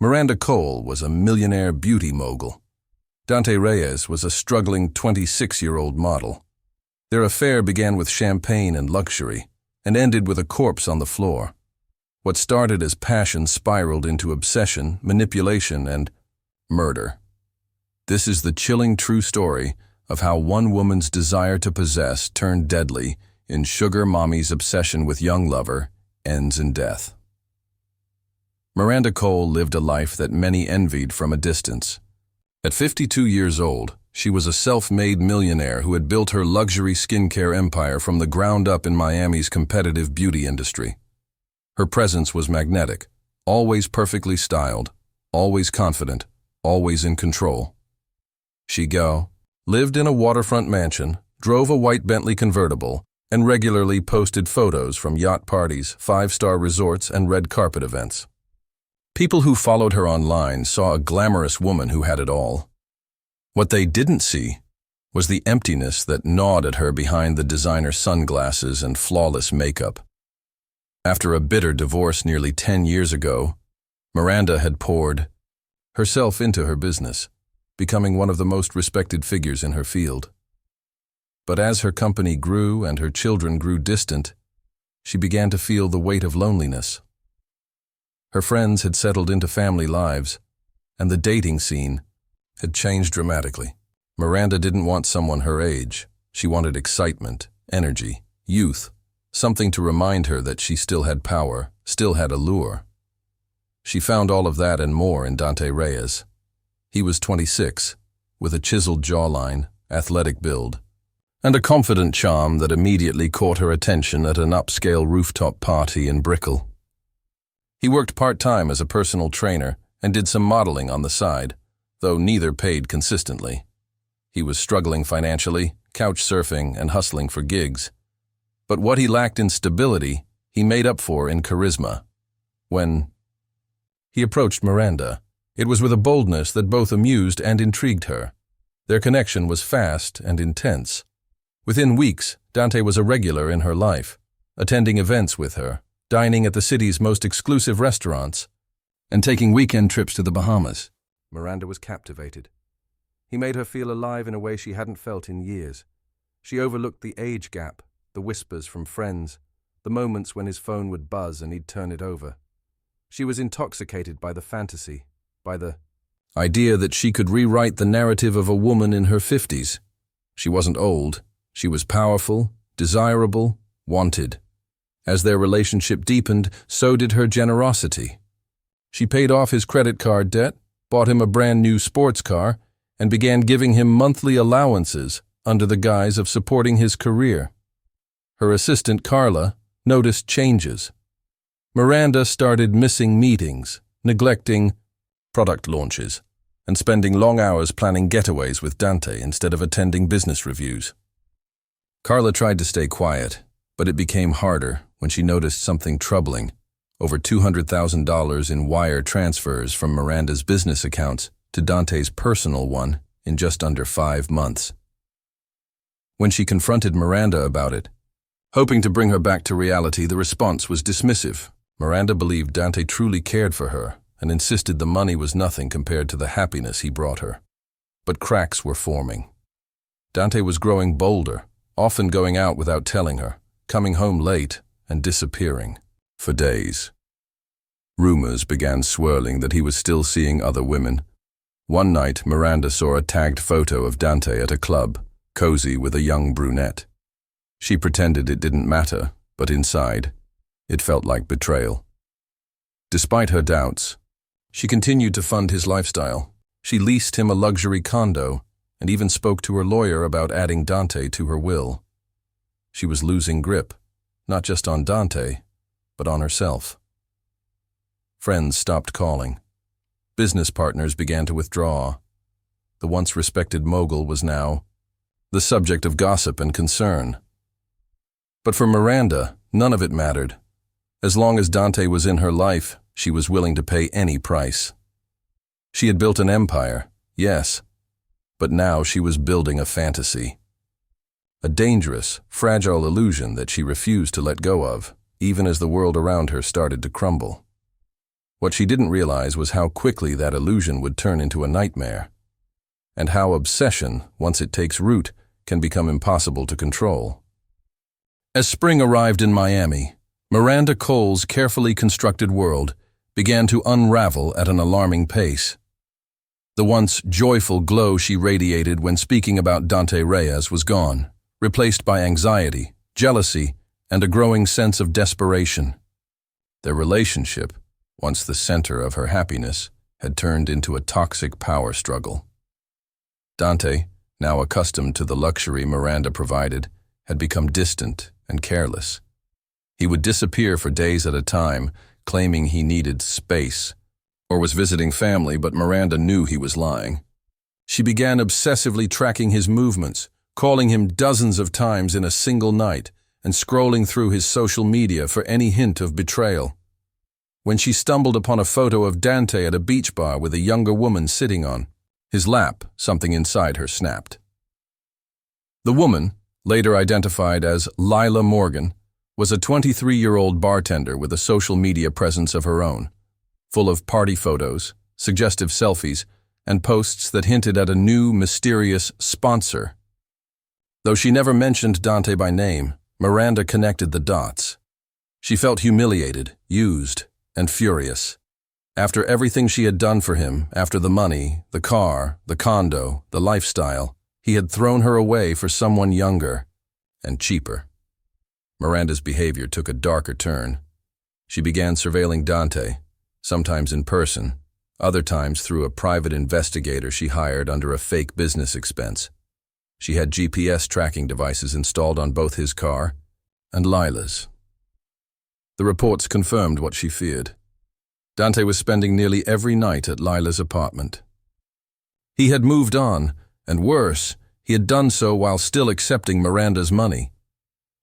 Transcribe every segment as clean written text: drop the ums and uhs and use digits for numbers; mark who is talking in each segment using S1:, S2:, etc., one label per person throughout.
S1: Miranda Cole was a millionaire beauty mogul. Dante Reyes was a struggling 26-year-old model. Their affair began with champagne and luxury, and ended with a corpse on the floor. What started as passion spiraled into obsession, manipulation, and murder. This is the chilling true story of how one woman's desire to possess turned deadly in sugar mommy's obsession with young lover ends in death. Miranda Cole lived a life that many envied from a distance. At 52 years old, she was a self-made millionaire who had built her luxury skincare empire from the ground up in Miami's competitive beauty industry. Her presence was magnetic, always perfectly styled, always confident, always in control. She lived in a waterfront mansion, drove a white Bentley convertible, and regularly posted photos from yacht parties, five-star resorts, and red carpet events. People who followed her online saw a glamorous woman who had it all. What they didn't see was the emptiness that gnawed at her behind the designer sunglasses and flawless makeup. After a bitter divorce nearly 10 years ago, Miranda had poured herself into her business, becoming one of the most respected figures in her field. But as her company grew and her children grew distant, she began to feel the weight of loneliness. Her friends had settled into family lives, and the dating scene had changed dramatically. Miranda didn't want someone her age. She wanted excitement, energy, youth, something to remind her that she still had power, still had allure. She found all of that and more in Dante Reyes. He was 26, with a chiseled jawline, athletic build, and a confident charm that immediately caught her attention at an upscale rooftop party in Brickell. He worked part-time as a personal trainer and did some modeling on the side, though neither paid consistently. He was struggling financially, couch surfing, and hustling for gigs. But what he lacked in stability, he made up for in charisma. When he approached Miranda, it was with a boldness that both amused and intrigued her. Their connection was fast and intense. Within weeks, Dante was a regular in her life, attending events with her, dining at the city's most exclusive restaurants, and taking weekend trips to the Bahamas. Miranda was captivated. He made her feel alive in a way she hadn't felt in years. She overlooked the age gap, the whispers from friends, the moments when his phone would buzz and he'd turn it over. She was intoxicated by the fantasy, by the idea that she could rewrite the narrative of a woman in her 50s. She wasn't old. She was powerful, desirable, wanted. As their relationship deepened, so did her generosity. She paid off his credit card debt, bought him a brand new sports car, and began giving him monthly allowances under the guise of supporting his career. Her assistant, Carla, noticed changes. Miranda started missing meetings, neglecting product launches, and spending long hours planning getaways with Dante instead of attending business reviews. Carla tried to stay quiet, but it became harder when she noticed something troubling: over $200,000 in wire transfers from Miranda's business accounts to Dante's personal one in just under 5 months. When she confronted Miranda about it, hoping to bring her back to reality, the response was dismissive. Miranda believed Dante truly cared for her and insisted the money was nothing compared to the happiness he brought her. But cracks were forming. Dante was growing bolder, often going out without telling her, coming home late, and disappearing for days. Rumors began swirling that he was still seeing other women. One night, Miranda saw a tagged photo of Dante at a club, cozy with a young brunette. She pretended it didn't matter, but inside, it felt like betrayal. Despite her doubts, she continued to fund his lifestyle. She leased him a luxury condo and even spoke to her lawyer about adding Dante to her will. She was losing grip, not just on Dante, but on herself. Friends stopped calling. Business partners began to withdraw. The once respected mogul was now the subject of gossip and concern. But for Miranda, none of it mattered. As long as Dante was in her life, she was willing to pay any price. She had built an empire, yes, but now she was building a fantasy. A dangerous, fragile illusion that she refused to let go of, even as the world around her started to crumble. What she didn't realize was how quickly that illusion would turn into a nightmare, and how obsession, once it takes root, can become impossible to control. As spring arrived in Miami, Miranda Cole's carefully constructed world began to unravel at an alarming pace. The once joyful glow she radiated when speaking about Dante Reyes was gone, replaced by anxiety, jealousy, and a growing sense of desperation. Their relationship, once the center of her happiness, had turned into a toxic power struggle. Dante, now accustomed to the luxury Miranda provided, had become distant and careless. He would disappear for days at a time, claiming he needed space, or was visiting family, but Miranda knew he was lying. She began obsessively tracking his movements, calling him dozens of times in a single night, and scrolling through his social media for any hint of betrayal. When she stumbled upon a photo of Dante at a beach bar with a younger woman sitting on his lap, something inside her snapped. The woman, later identified as Lila Morgan, was a 23-year-old bartender with a social media presence of her own, full of party photos, suggestive selfies, and posts that hinted at a new, mysterious sponsor. Though she never mentioned Dante by name, Miranda connected the dots. She felt humiliated, used, and furious. After everything she had done for him, after the money, the car, the condo, the lifestyle, he had thrown her away for someone younger and cheaper. Miranda's behavior took a darker turn. She began surveilling Dante, sometimes in person, other times through a private investigator she hired under a fake business expense. She had GPS tracking devices installed on both his car and Lila's. The reports confirmed what she feared. Dante was spending nearly every night at Lila's apartment. He had moved on, and worse, he had done so while still accepting Miranda's money.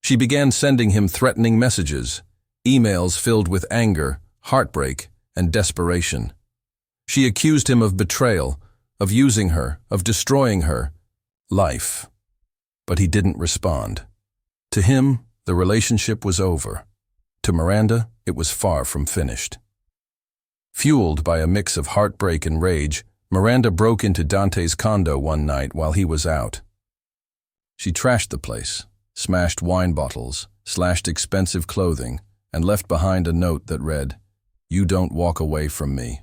S1: She began sending him threatening messages, emails filled with anger, heartbreak, and desperation. She accused him of betrayal, of using her, of destroying her life. But he didn't respond. To him, the relationship was over. To Miranda, it was far from finished. Fueled by a mix of heartbreak and rage, Miranda broke into Dante's condo one night while he was out. She trashed the place, smashed wine bottles, slashed expensive clothing, and left behind a note that read, "You don't walk away from me."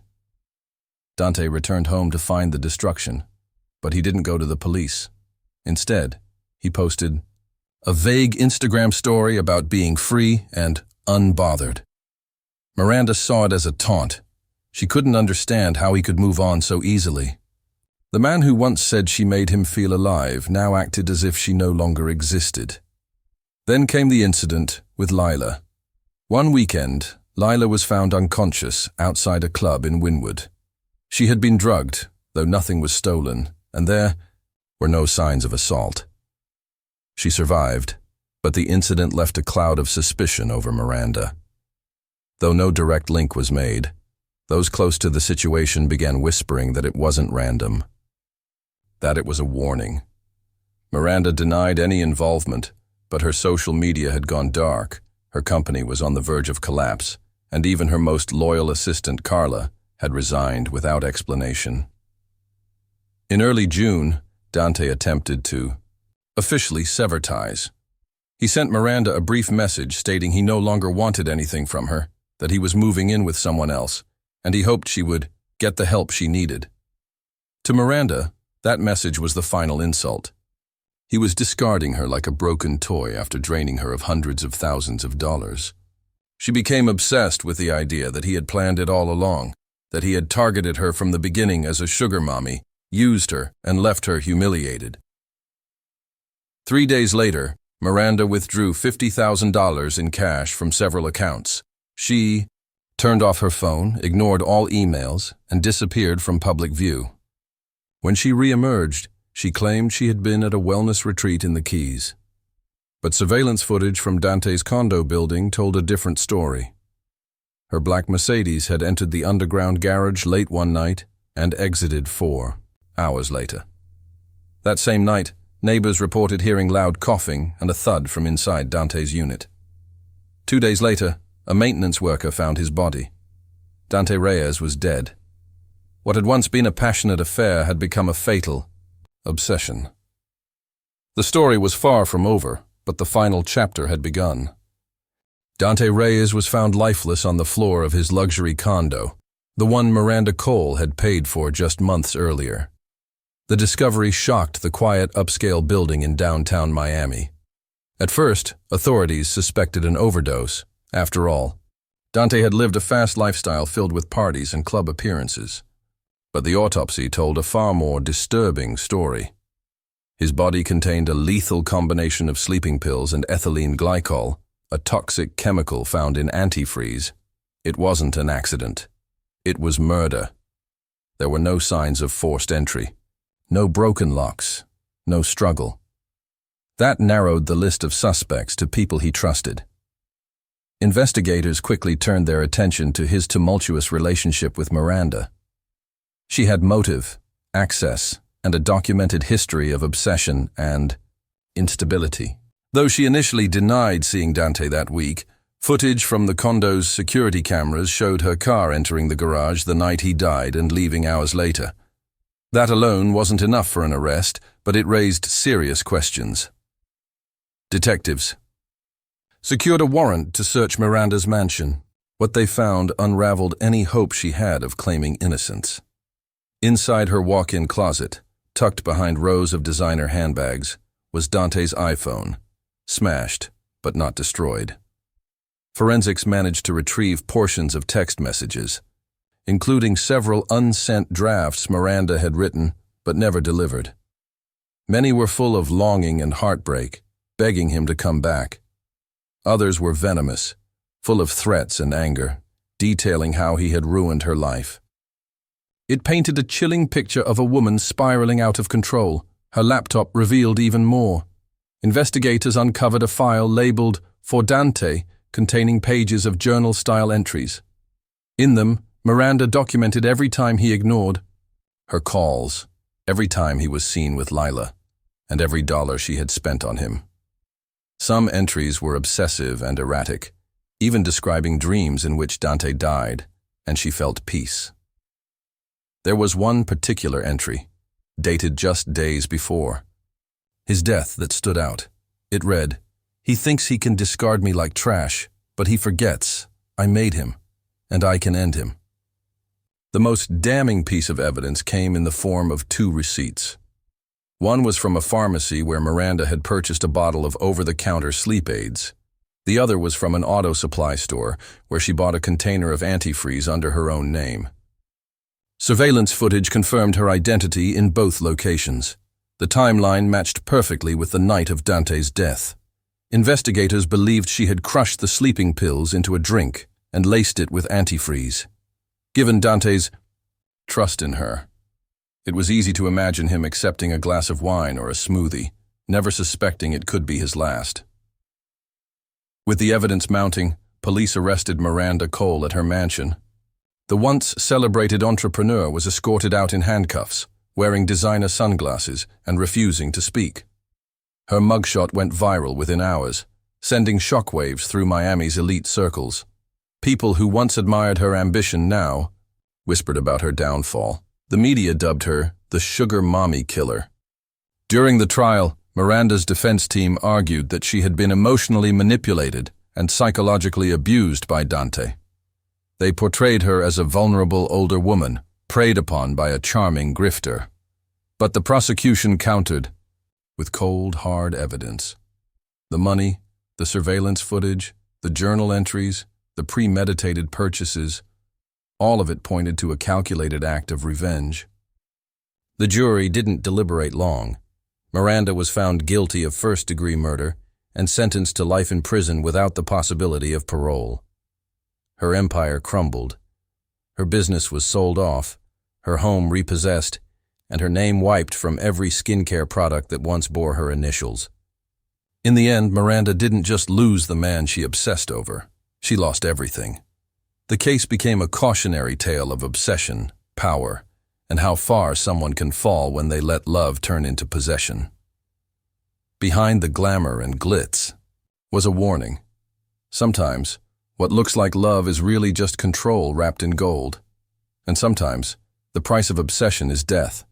S1: Dante returned home to find the destruction, but he didn't go to the police. Instead, he posted a vague Instagram story about being free and unbothered. Miranda saw it as a taunt. She couldn't understand how he could move on so easily. The man who once said she made him feel alive now acted as if she no longer existed. Then came the incident with Lila. One weekend, Lila was found unconscious outside a club in Wynwood. She had been drugged, though nothing was stolen, and there were no signs of assault. She survived, but the incident left a cloud of suspicion over Miranda. Though no direct link was made, those close to the situation began whispering that it wasn't random, that it was a warning. Miranda denied any involvement, but her social media had gone dark, her company was on the verge of collapse, and even her most loyal assistant, Carla, had resigned without explanation. In early June, Dante attempted to officially sever ties. He sent Miranda a brief message stating he no longer wanted anything from her, that he was moving in with someone else, and he hoped she would get the help she needed. To Miranda, that message was the final insult. He was discarding her like a broken toy after draining her of hundreds of thousands of dollars. She became obsessed with the idea that he had planned it all along, that he had targeted her from the beginning as a sugar mommy, used her, and left her humiliated. 3 days later, Miranda withdrew $50,000 in cash from several accounts. She turned off her phone, ignored all emails, and disappeared from public view. When she re-emerged, she claimed she had been at a wellness retreat in the Keys. But surveillance footage from Dante's condo building told a different story. Her black Mercedes had entered the underground garage late one night and exited 4 hours later. That same night, neighbors reported hearing loud coughing and a thud from inside Dante's unit. 2 days later, a maintenance worker found his body. Dante Reyes was dead. What had once been a passionate affair had become a fatal obsession. The story was far from over, but the final chapter had begun. Dante Reyes was found lifeless on the floor of his luxury condo, the one Miranda Cole had paid for just months earlier. The discovery shocked the quiet upscale building in downtown Miami. At first, authorities suspected an overdose. After all, Dante had lived a fast lifestyle filled with parties and club appearances. But the autopsy told a far more disturbing story. His body contained a lethal combination of sleeping pills and ethylene glycol, a toxic chemical found in antifreeze. It wasn't an accident. It was murder. There were no signs of forced entry, no broken locks, no struggle. That narrowed the list of suspects to people he trusted. Investigators quickly turned their attention to his tumultuous relationship with Miranda. She had motive, access, and a documented history of obsession and instability. Though she initially denied seeing Dante that week, footage from the condo's security cameras showed her car entering the garage the night he died and leaving hours later. That alone wasn't enough for an arrest, but it raised serious questions. Detectives secured a warrant to search Miranda's mansion. What they found unraveled any hope she had of claiming innocence. Inside her walk-in closet, tucked behind rows of designer handbags, was Dante's iPhone, smashed but not destroyed. Forensics managed to retrieve portions of text messages, including several unsent drafts Miranda had written but never delivered. Many were full of longing and heartbreak, begging him to come back. Others were venomous, full of threats and anger, detailing how he had ruined her life. It painted a chilling picture of a woman spiraling out of control. Her laptop revealed even more. Investigators uncovered a file labeled "For Dante," containing pages of journal-style entries. In them, Miranda documented every time he ignored her calls, every time he was seen with Lila, and every dollar she had spent on him. Some entries were obsessive and erratic, even describing dreams in which Dante died, and she felt peace. There was one particular entry, dated just days before. His death that stood out. It read, "He thinks he can discard me like trash, but he forgets I made him, and I can end him." The most damning piece of evidence came in the form of 2 receipts. One was from a pharmacy where Miranda had purchased a bottle of over-the-counter sleep aids. The other was from an auto supply store where she bought a container of antifreeze under her own name. Surveillance footage confirmed her identity in both locations. The timeline matched perfectly with the night of Dante's death. Investigators believed she had crushed the sleeping pills into a drink and laced it with antifreeze. Given Dante's trust in her, it was easy to imagine him accepting a glass of wine or a smoothie, never suspecting it could be his last. With the evidence mounting, police arrested Miranda Cole at her mansion. The once celebrated entrepreneur was escorted out in handcuffs, wearing designer sunglasses and refusing to speak. Her mugshot went viral within hours, sending shockwaves through Miami's elite circles. People who once admired her ambition now whispered about her downfall. The media dubbed her the sugar mommy killer. During the trial, Miranda's defense team argued that she had been emotionally manipulated and psychologically abused by Dante. They portrayed her as a vulnerable older woman, preyed upon by a charming grifter. But the prosecution countered with cold, hard evidence. The money, the surveillance footage, the journal entries, the premeditated purchases, all of it pointed to a calculated act of revenge. The jury didn't deliberate long. Miranda was found guilty of first-degree murder and sentenced to life in prison without the possibility of parole. Her empire crumbled. Her business was sold off, her home repossessed, and her name wiped from every skincare product that once bore her initials. In the end, Miranda didn't just lose the man she obsessed over. She lost everything. The case became a cautionary tale of obsession, power, and how far someone can fall when they let love turn into possession. Behind the glamour and glitz was a warning. Sometimes, What looks like love is really just control wrapped in gold. And sometimes, the price of obsession is death.